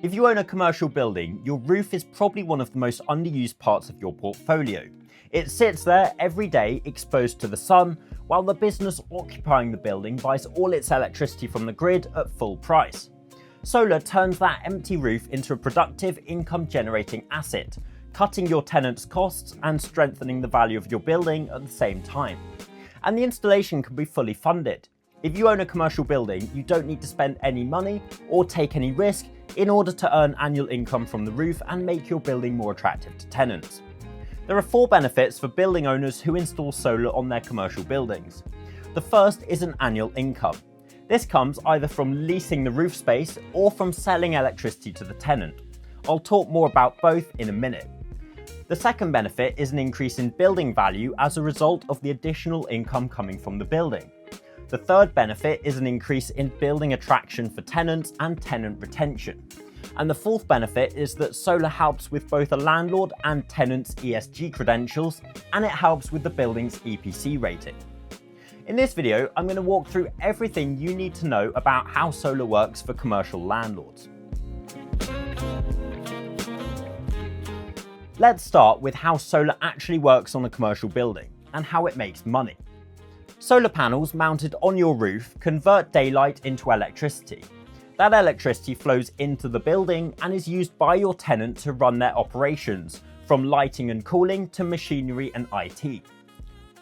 If you own a commercial building, your roof is probably one of the most underused parts of your portfolio. It sits there every day exposed to the sun, while the business occupying the building buys all its electricity from the grid at full price. Solar turns that empty roof into a productive income-generating asset, cutting your tenants' costs and strengthening the value of your building at the same time. And the installation can be fully funded. If you own a commercial building, you don't need to spend any money or take any risk in order to earn annual income from the roof and make your building more attractive to tenants. There are 4 benefits for building owners who install solar on their commercial buildings. The first is an annual income. This comes either from leasing the roof space or from selling electricity to the tenant. I'll talk more about both in a minute. The second benefit is an increase in building value as a result of the additional income coming from the building. The third benefit is an increase in building attraction for tenants and tenant retention. And the fourth benefit is that solar helps with both a landlord and tenant's ESG credentials, and it helps with the building's EPC rating. In this video, I'm going to walk through everything you need to know about how solar works for commercial landlords. Let's start with how solar actually works on a commercial building and how it makes money. Solar panels mounted on your roof convert daylight into electricity. That electricity flows into the building and is used by your tenant to run their operations, from lighting and cooling to machinery and IT.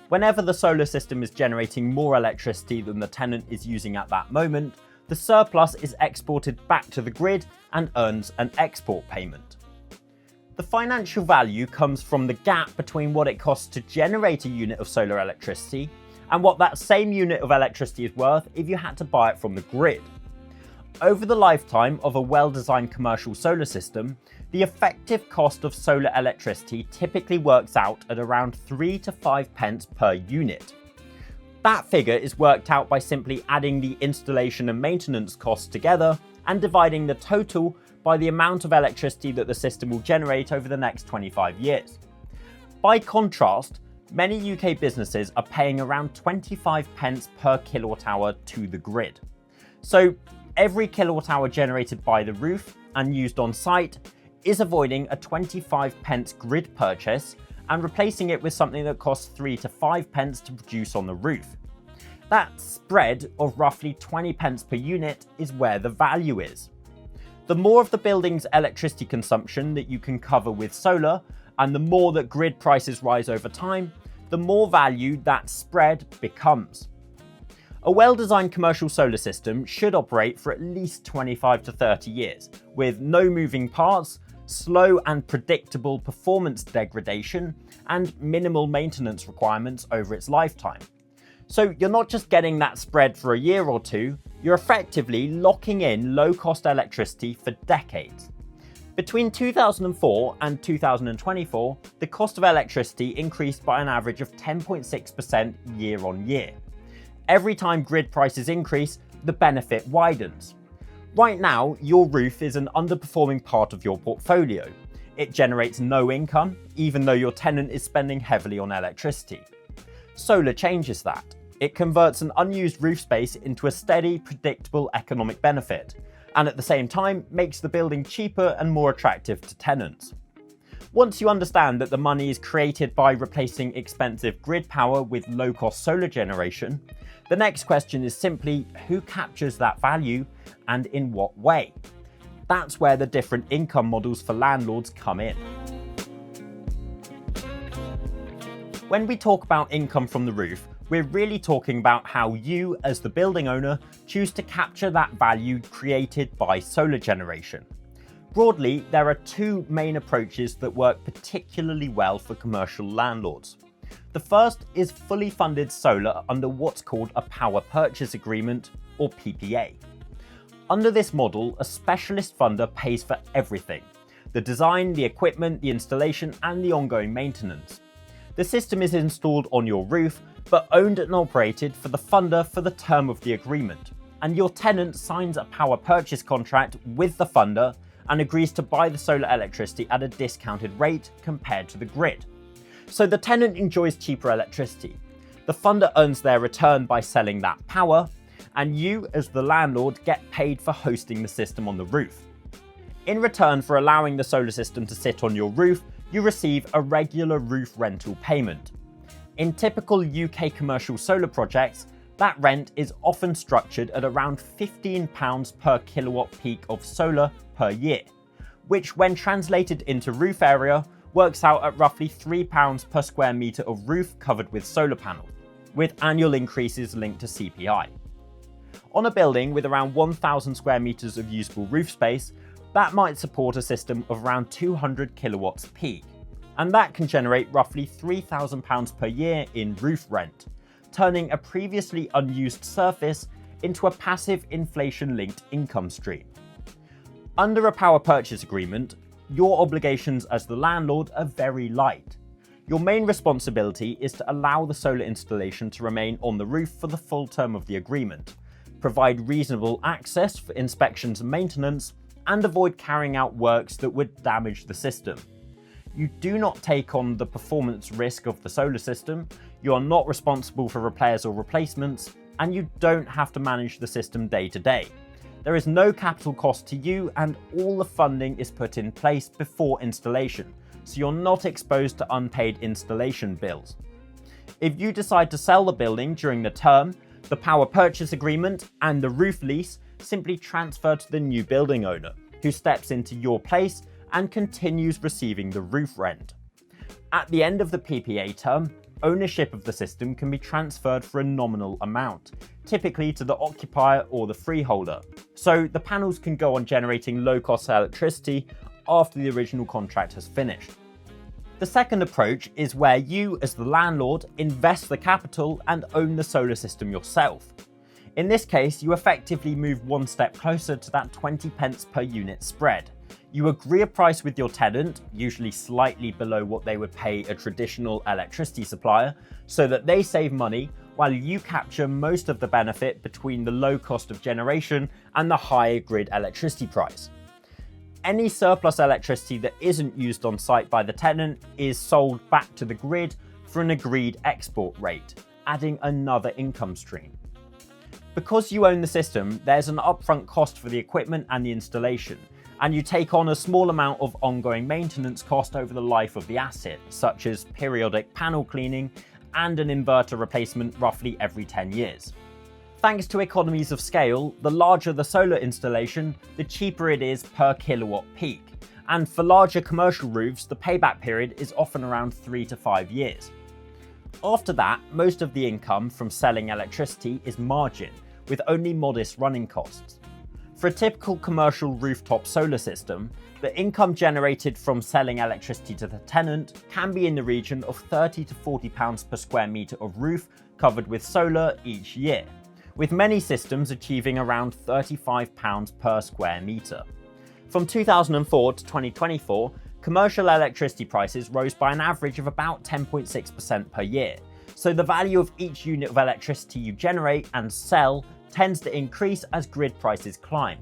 Whenever the solar system is generating more electricity than the tenant is using at that moment, the surplus is exported back to the grid and earns an export payment. The financial value comes from the gap between what it costs to generate a unit of solar electricity and what that same unit of electricity is worth if you had to buy it from the grid. Over the lifetime of a well-designed commercial solar system, the effective cost of solar electricity typically works out at around 3 to 5 pence per unit. That figure is worked out by simply adding the installation and maintenance costs together and dividing the total by the amount of electricity that the system will generate over the next 25 years. By contrast, many UK businesses are paying around 25 pence per kilowatt hour to the grid. So every kilowatt hour generated by the roof and used on site is avoiding a 25 pence grid purchase and replacing it with something that costs 3 to 5 pence to produce on the roof. That spread of roughly 20 pence per unit is where the value is. The more of the building's electricity consumption that you can cover with solar, and the more that grid prices rise over time, the more value that spread becomes. A well-designed commercial solar system should operate for at least 25 to 30 years, with no moving parts, slow and predictable performance degradation, and minimal maintenance requirements over its lifetime. So you're not just getting that spread for a year or two, you're effectively locking in low-cost electricity for decades. Between 2004 and 2024, the cost of electricity increased by an average of 10.6% year on year. Every time grid prices increase, the benefit widens. Right now, your roof is an underperforming part of your portfolio. It generates no income, even though your tenant is spending heavily on electricity. Solar changes that. It converts an unused roof space into a steady, predictable economic benefit, and at the same time makes the building cheaper and more attractive to tenants. Once you understand that the money is created by replacing expensive grid power with low-cost solar generation, the next question is simply who captures that value and in what way? That's where the different income models for landlords come in. When we talk about income from the roof, we're really talking about how you, as the building owner, choose to capture that value created by solar generation. Broadly, there are 2 main approaches that work particularly well for commercial landlords. The first is fully funded solar under what's called a power purchase agreement, or PPA. Under this model, a specialist funder pays for everything: the design, the equipment, the installation, and the ongoing maintenance. The system is installed on your roof, but owned and operated for the funder for the term of the agreement, and your tenant signs a power purchase contract with the funder and agrees to buy the solar electricity at a discounted rate compared to the grid. So the tenant enjoys cheaper electricity. The funder earns their return by selling that power, and you, as the landlord, get paid for hosting the system on the roof. In return for allowing the solar system to sit on your roof, you receive a regular roof rental payment. In typical UK commercial solar projects, that rent is often structured at around £15 per kilowatt peak of solar per year, which when translated into roof area works out at roughly £3 per square metre of roof covered with solar panels, with annual increases linked to CPI. On a building with around 1,000 square metres of usable roof space, that might support a system of around 200 kilowatts peak, and that can generate roughly £3,000 per year in roof rent, turning a previously unused surface into a passive inflation-linked income stream. Under a power purchase agreement, your obligations as the landlord are very light. Your main responsibility is to allow the solar installation to remain on the roof for the full term of the agreement, provide reasonable access for inspections and maintenance, and avoid carrying out works that would damage the system. You do not take on the performance risk of the solar system, you are not responsible for repairs or replacements, and you don't have to manage the system day to day. There is no capital cost to you, and all the funding is put in place before installation, so you're not exposed to unpaid installation bills. If you decide to sell the building during the term, the power purchase agreement and the roof lease simply transfer to the new building owner, who steps into your place and continues receiving the roof rent. At the end of the PPA term, ownership of the system can be transferred for a nominal amount, typically to the occupier or the freeholder, so the panels can go on generating low-cost electricity after the original contract has finished. The second approach is where you, as the landlord, invest the capital and own the solar system yourself. In this case, you effectively move one step closer to that 20 pence per unit spread. You agree a price with your tenant, usually slightly below what they would pay a traditional electricity supplier, so that they save money while you capture most of the benefit between the low cost of generation and the higher grid electricity price. Any surplus electricity that isn't used on site by the tenant is sold back to the grid for an agreed export rate, adding another income stream. Because you own the system, there's an upfront cost for the equipment and the installation, and you take on a small amount of ongoing maintenance cost over the life of the asset, such as periodic panel cleaning and an inverter replacement roughly every 10 years. Thanks to economies of scale, the larger the solar installation, the cheaper it is per kilowatt peak, and for larger commercial roofs, the payback period is often around 3 to 5 years. After that, most of the income from selling electricity is margin, with only modest running costs. For a typical commercial rooftop solar system, the income generated from selling electricity to the tenant can be in the region of £30 to £40 per square metre of roof covered with solar each year, with many systems achieving around £35 per square metre. From 2004 to 2024, commercial electricity prices rose by an average of about 10.6% per year, so the value of each unit of electricity you generate and sell tends to increase as grid prices climb.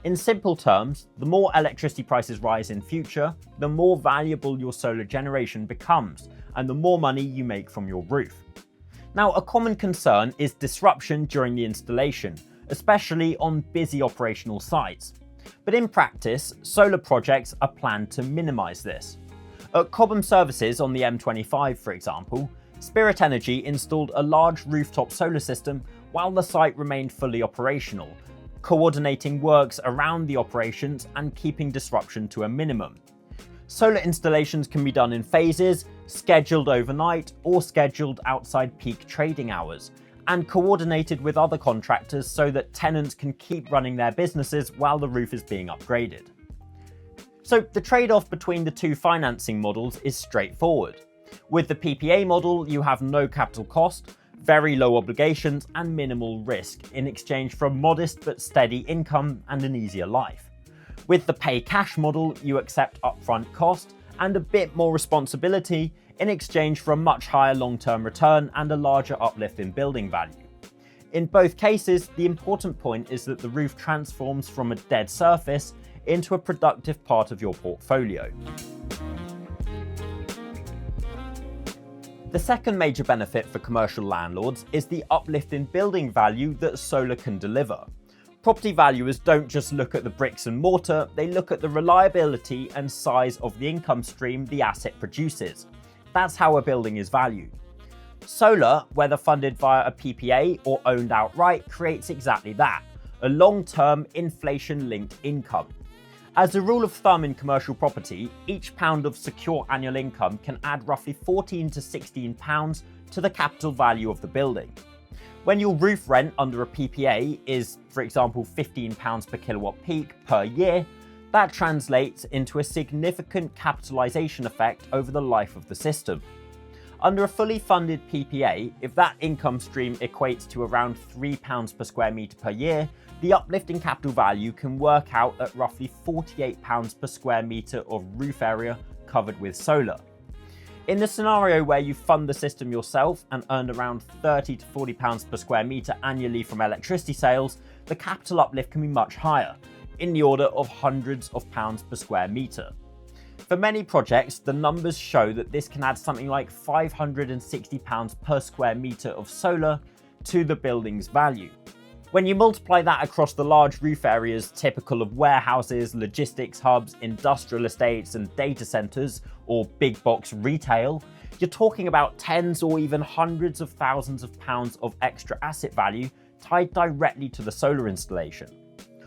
In simple terms, the more electricity prices rise in future, the more valuable your solar generation becomes, and the more money you make from your roof. Now, a common concern is disruption during the installation, especially on busy operational sites. But in practice, solar projects are planned to minimise this. At Cobham Services on the M25, for example, Spirit Energy installed a large rooftop solar system while the site remained fully operational, coordinating works around the operations and keeping disruption to a minimum. Solar installations can be done in phases, scheduled overnight or scheduled outside peak trading hours, and coordinated with other contractors so that tenants can keep running their businesses while the roof is being upgraded. So the trade-off between the two financing models is straightforward. With the PPA model, you have no capital cost, very low obligations and minimal risk in exchange for a modest but steady income and an easier life. With the pay cash model, you accept upfront cost and a bit more responsibility in exchange for a much higher long-term return and a larger uplift in building value. In both cases, the important point is that the roof transforms from a dead surface into a productive part of your portfolio. The second major benefit for commercial landlords is the uplift in building value that solar can deliver. Property valuers don't just look at the bricks and mortar, they look at the reliability and size of the income stream the asset produces. That's how a building is valued. Solar, whether funded via a PPA or owned outright, creates exactly that, a long-term inflation-linked income. As a rule of thumb in commercial property, each pound of secure annual income can add roughly 14 to 16 pounds to the capital value of the building. When your roof rent under a PPA is, for example, £15 per kilowatt peak per year, that translates into a significant capitalisation effect over the life of the system. Under a fully funded PPA, if that income stream equates to around £3 per square metre per year, the uplift in capital value can work out at roughly £48 per square metre of roof area covered with solar. In the scenario where you fund the system yourself and earned around £30 to £40 per square metre annually from electricity sales, the capital uplift can be much higher, in the order of hundreds of pounds per square metre. For many projects, the numbers show that this can add something like £560 per square metre of solar to the building's value. When you multiply that across the large roof areas typical of warehouses, logistics hubs, industrial estates and data centres, or big box retail, you're talking about tens or even hundreds of thousands of pounds of extra asset value tied directly to the solar installation.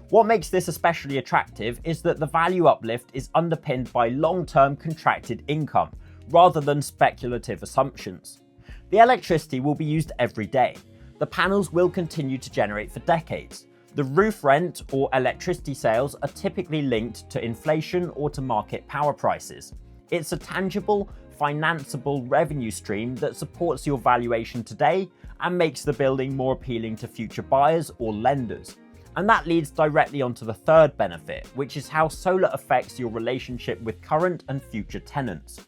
What makes this especially attractive is that the value uplift is underpinned by long-term contracted income, rather than speculative assumptions. The electricity will be used every day. The panels will continue to generate for decades. The roof rent or electricity sales are typically linked to inflation or to market power prices. It's a tangible, financeable revenue stream that supports your valuation today and makes the building more appealing to future buyers or lenders. And that leads directly onto the third benefit, which is how solar affects your relationship with current and future tenants.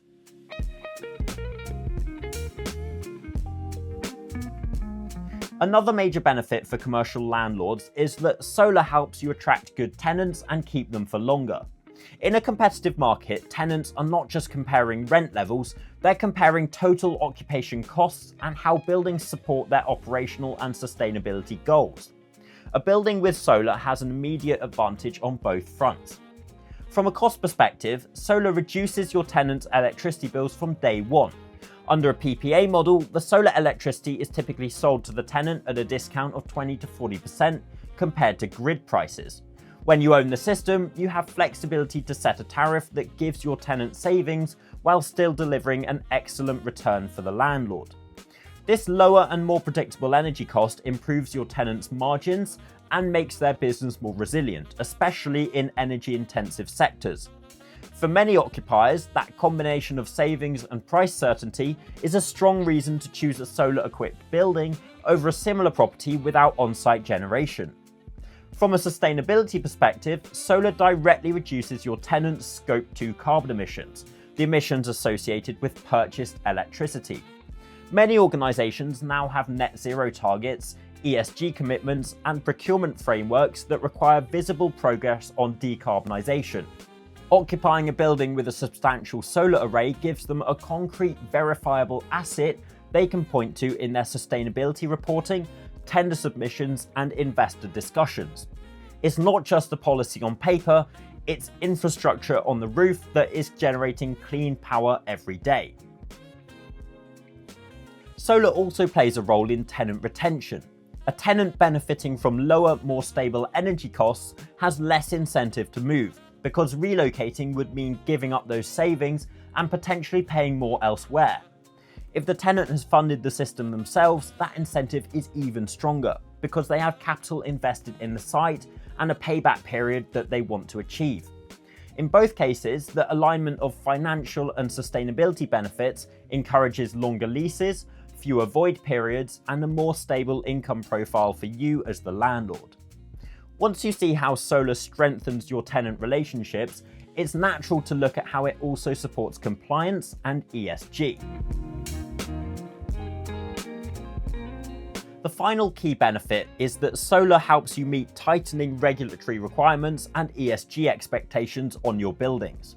Another major benefit for commercial landlords is that solar helps you attract good tenants and keep them for longer. In a competitive market, tenants are not just comparing rent levels, they're comparing total occupation costs and how buildings support their operational and sustainability goals. A building with solar has an immediate advantage on both fronts. From a cost perspective, solar reduces your tenant's electricity bills from day one. Under a PPA model, the solar electricity is typically sold to the tenant at a discount of 20 to 40% compared to grid prices. When you own the system, you have flexibility to set a tariff that gives your tenant savings while still delivering an excellent return for the landlord. This lower and more predictable energy cost improves your tenants' margins and makes their business more resilient, especially in energy-intensive sectors. For many occupiers, that combination of savings and price certainty is a strong reason to choose a solar-equipped building over a similar property without on-site generation. From a sustainability perspective, solar directly reduces your tenant's Scope 2 carbon emissions, the emissions associated with purchased electricity. Many organisations now have net zero targets, ESG commitments, and procurement frameworks that require visible progress on decarbonisation. Occupying a building with a substantial solar array gives them a concrete, verifiable asset they can point to in their sustainability reporting, tender submissions, and investor discussions. It's not just a policy on paper, it's infrastructure on the roof that is generating clean power every day. Solar also plays a role in tenant retention. A tenant benefiting from lower, more stable energy costs has less incentive to move, because relocating would mean giving up those savings and potentially paying more elsewhere. If the tenant has funded the system themselves, that incentive is even stronger, because they have capital invested in the site and a payback period that they want to achieve. In both cases, the alignment of financial and sustainability benefits encourages longer leases, fewer void periods, and a more stable income profile for you as the landlord. Once you see how solar strengthens your tenant relationships, it's natural to look at how it also supports compliance and ESG. The final key benefit is that solar helps you meet tightening regulatory requirements and ESG expectations on your buildings.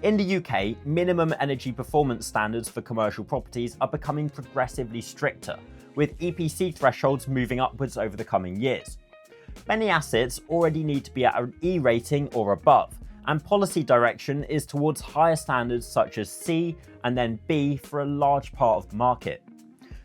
In the UK, minimum energy performance standards for commercial properties are becoming progressively stricter, with EPC thresholds moving upwards over the coming years. Many assets already need to be at an E rating or above, and policy direction is towards higher standards such as C and then B for a large part of the market.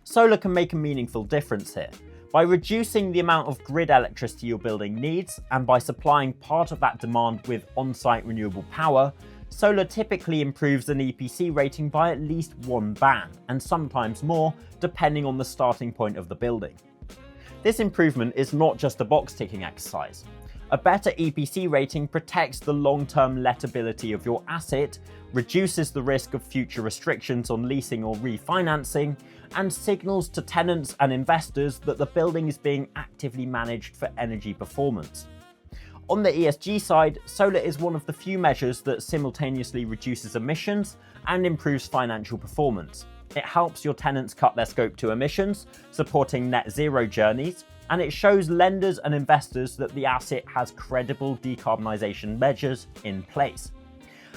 Solar can make a meaningful difference here. By reducing the amount of grid electricity your building needs and by supplying part of that demand with on-site renewable power, solar typically improves an EPC rating by at least 1 band, and sometimes more, depending on the starting point of the building. This improvement is not just a box-ticking exercise. A better EPC rating protects the long-term lettability of your asset, reduces the risk of future restrictions on leasing or refinancing, and signals to tenants and investors that the building is being actively managed for energy performance. On the ESG side, solar is one of the few measures that simultaneously reduces emissions and improves financial performance. It helps your tenants cut their Scope 2 emissions, supporting net zero journeys, and it shows lenders and investors that the asset has credible decarbonisation measures in place.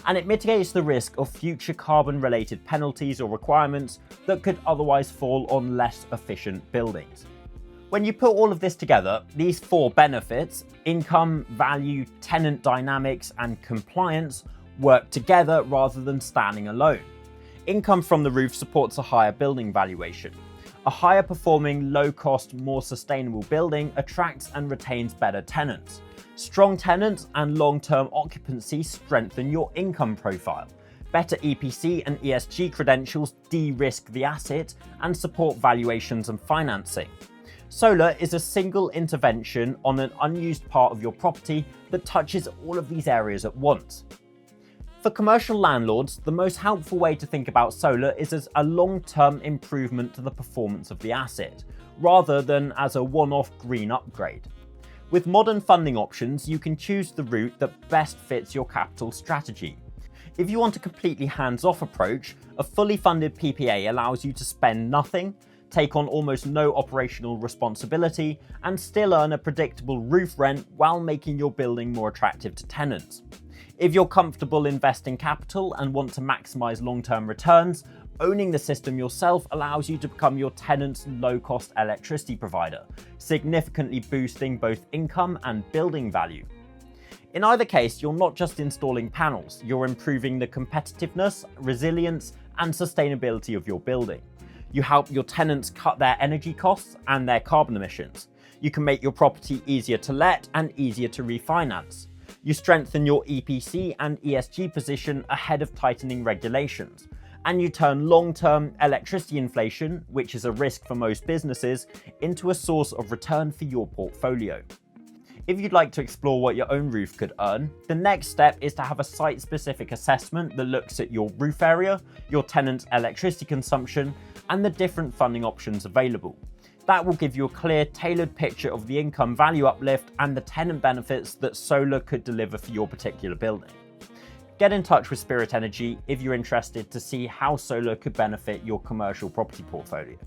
And it mitigates the risk of future carbon-related penalties or requirements that could otherwise fall on less efficient buildings. When you put all of this together, these 4 benefits, income, value, tenant dynamics, and compliance, work together rather than standing alone. Income from the roof supports a higher building valuation. A higher performing, low-cost, more sustainable building attracts and retains better tenants. Strong tenants and long-term occupancy strengthen your income profile. Better EPC and ESG credentials de-risk the asset and support valuations and financing. Solar is a single intervention on an unused part of your property that touches all of these areas at once. For commercial landlords, the most helpful way to think about solar is as a long-term improvement to the performance of the asset, rather than as a one-off green upgrade. With modern funding options, you can choose the route that best fits your capital strategy. If you want a completely hands-off approach, a fully funded PPA allows you to spend nothing, take on almost no operational responsibility, and still earn a predictable roof rent while making your building more attractive to tenants. If you're comfortable investing capital and want to maximize long-term returns, owning the system yourself allows you to become your tenant's low-cost electricity provider, significantly boosting both income and building value. In either case, you're not just installing panels, you're improving the competitiveness, resilience, and sustainability of your building. You help your tenants cut their energy costs and their carbon emissions. You can make your property easier to let and easier to refinance. You strengthen your EPC and ESG position ahead of tightening regulations. And you turn long-term electricity inflation, which is a risk for most businesses, into a source of return for your portfolio. If you'd like to explore what your own roof could earn, the next step is to have a site-specific assessment that looks at your roof area, your tenant's electricity consumption, and the different funding options available. That will give you a clear, tailored picture of the income value uplift and the tenant benefits that solar could deliver for your particular building. Get in touch with Spirit Energy if you're interested to see how solar could benefit your commercial property portfolio.